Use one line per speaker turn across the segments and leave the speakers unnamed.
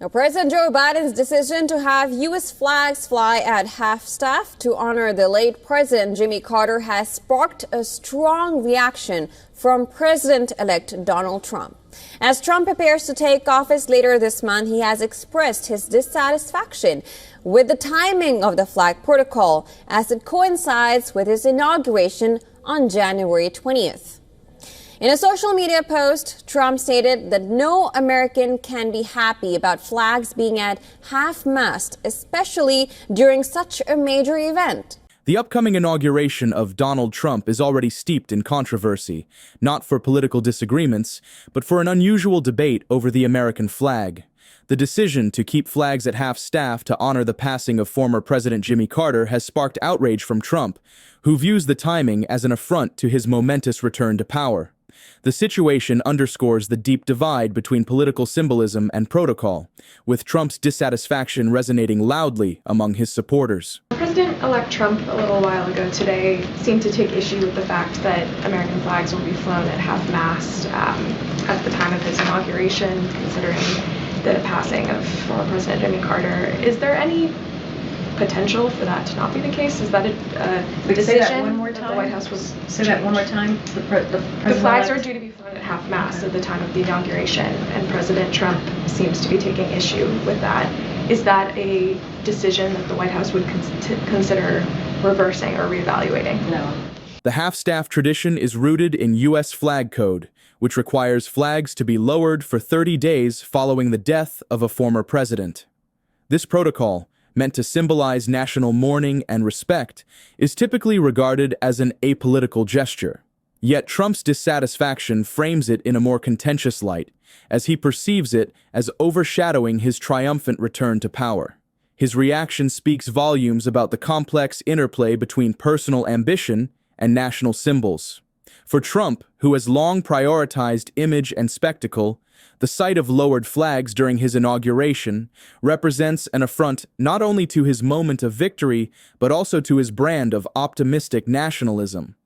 Now, President Joe Biden's decision to have U.S. flags fly at half-staff to honor the late President Jimmy Carter has sparked a strong reaction from President-elect Donald Trump. As Trump prepares to take office later this month, he has expressed his dissatisfaction with the timing of the flag protocol as it coincides with his inauguration on January 20th. In a social media post, Trump stated that no American can be happy about flags being at half-mast, especially during such a major event.
The upcoming inauguration of Donald Trump is already steeped in controversy, not for political disagreements, but for an unusual debate over the American flag. The decision to keep flags at half-staff to honor the passing of former President Jimmy Carter has sparked outrage from Trump, who views the timing as an affront to his momentous return to power. The situation underscores the deep divide between political symbolism and protocol, with Trump's dissatisfaction resonating loudly among his supporters.
President-elect Trump a little while ago today seemed to take issue with the fact that American flags will be flown at half-mast at the time of his inauguration, considering the passing of former President Jimmy Carter. Is there any potential for that to not be the case? Is that a decision
say that one more time?
That the White House was...
Say that one more time.
The flags are due to be flown at half-mast at the time of the inauguration, and President Trump seems to be taking issue with that. Is that a decision that the White House would consider reversing or reevaluating?
No.
The half-staff tradition is rooted in U.S. flag code, which requires flags to be lowered for 30 days following the death of a former president. This protocol, meant to symbolize national mourning and respect, is typically regarded as an apolitical gesture. Yet Trump's dissatisfaction frames it in a more contentious light, as he perceives it as overshadowing his triumphant return to power. His reaction speaks volumes about the complex interplay between personal ambition and national symbols. For Trump, who has long prioritized image and spectacle, the sight of lowered flags during his inauguration represents an affront not only to his moment of victory, but also to his brand of optimistic nationalism.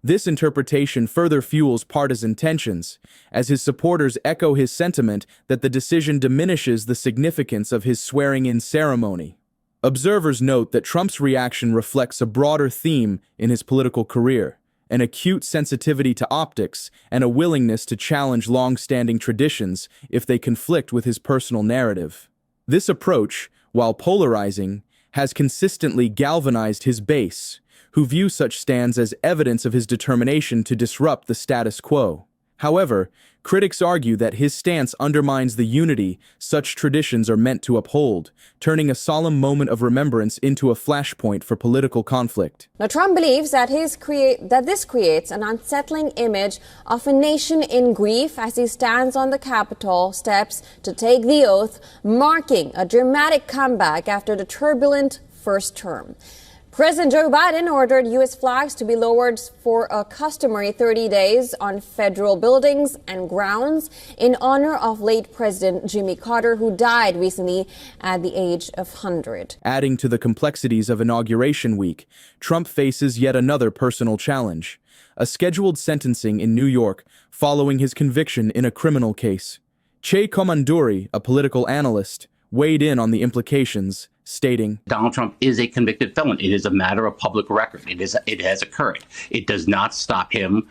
This interpretation further fuels partisan tensions, as his supporters echo his sentiment that the decision diminishes the significance of his swearing-in ceremony. Observers note that Trump's reaction reflects a broader theme in his political career: an acute sensitivity to optics, and a willingness to challenge long-standing traditions if they conflict with his personal narrative. This approach, while polarizing, has consistently galvanized his base, who view such stands as evidence of his determination to disrupt the status quo. However, critics argue that his stance undermines the unity such traditions are meant to uphold, turning a solemn moment of remembrance into a flashpoint for political conflict.
Now, Trump believes that this creates an unsettling image of a nation in grief as he stands on the Capitol steps to take the oath, marking a dramatic comeback after the turbulent first term. President Joe Biden ordered U.S. flags to be lowered for a customary 30 days on federal buildings and grounds in honor of late President Jimmy Carter, who died recently at the age of 100.
Adding to the complexities of Inauguration Week, Trump faces yet another personal challenge: a scheduled sentencing in New York following his conviction in a criminal case. Che Komanduri, a political analyst, weighed in on the implications, stating,
Donald Trump is a convicted felon. It is a matter of public record. It has occurred. It does not stop him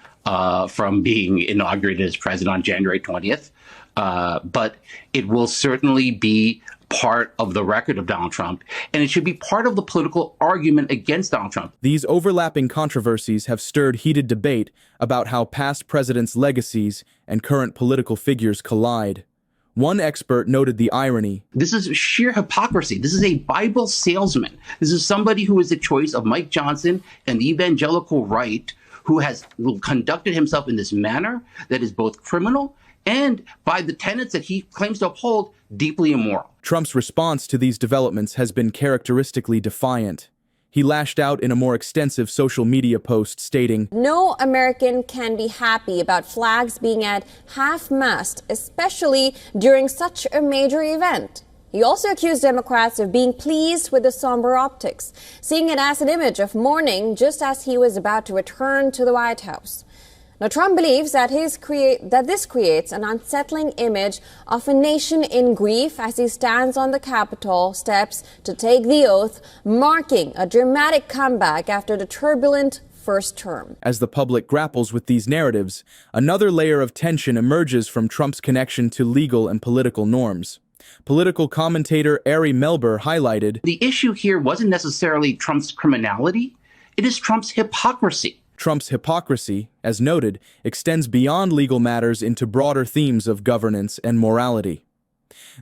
from being inaugurated as president on January 20th. But it will certainly be part of the record of Donald Trump, and it should be part of the political argument against Donald Trump.
These overlapping controversies have stirred heated debate about how past presidents' legacies and current political figures collide. One expert noted the irony.
This is sheer hypocrisy. This is a Bible salesman. This is somebody who is the choice of Mike Johnson and the evangelical right, who has conducted himself in this manner that is both criminal and, by the tenets that he claims to uphold, deeply immoral.
Trump's response to these developments has been characteristically defiant. He lashed out in a more extensive social media post stating,
No American can be happy about flags being at half-mast, especially during such a major event. He also accused Democrats of being pleased with the somber optics, seeing it as an image of mourning just as he was about to return to the White House. Now, Trump believes that this creates an unsettling image of a nation in grief as he stands on the Capitol steps to take the oath, marking a dramatic comeback after the turbulent first term.
As the public grapples with these narratives, another layer of tension emerges from Trump's connection to legal and political norms. Political commentator Ari Melber highlighted,
"The issue here wasn't necessarily Trump's criminality, it is Trump's hypocrisy."
Trump's hypocrisy, as noted, extends beyond legal matters into broader themes of governance and morality.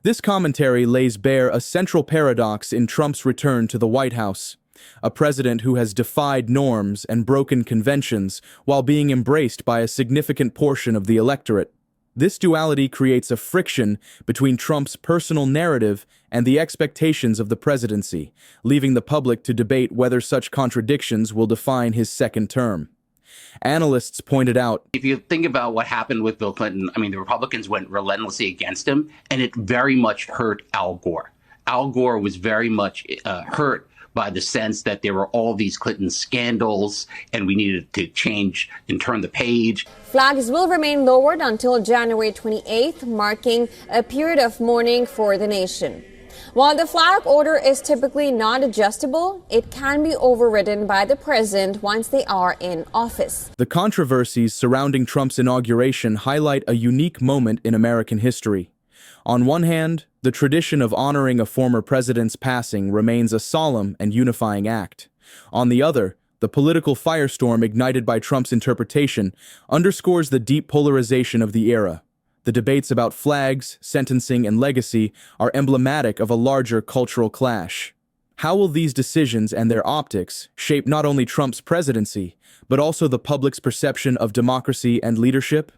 This commentary lays bare a central paradox in Trump's return to the White House, a president who has defied norms and broken conventions while being embraced by a significant portion of the electorate. This duality creates a friction between Trump's personal narrative and the expectations of the presidency, leaving the public to debate whether such contradictions will define his second term. Analysts pointed out,
if you think about what happened with Bill Clinton, I mean, the Republicans went relentlessly against him, and it very much hurt Al Gore. Al Gore was very much hurt by the sense that there were all these Clinton scandals and we needed to change and turn the page.
Flags will remain lowered until January 28th, marking a period of mourning for the nation. While the flag order is typically not adjustable, it can be overridden by the president once they are in office.
The controversies surrounding Trump's inauguration highlight a unique moment in American history. On one hand, the tradition of honoring a former president's passing remains a solemn and unifying act. On the other, the political firestorm ignited by Trump's interpretation underscores the deep polarization of the era. The debates about flags, sentencing, and legacy are emblematic of a larger cultural clash. How will these decisions and their optics shape not only Trump's presidency, but also the public's perception of democracy and leadership?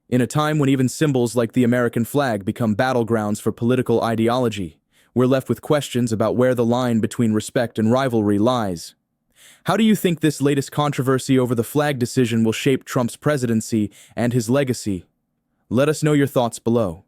In a time when even symbols like the American flag become battlegrounds for political ideology, we're left with questions about where the line between respect and rivalry lies. How do you think this latest controversy over the flag decision will shape Trump's presidency and his legacy? Let us know your thoughts below.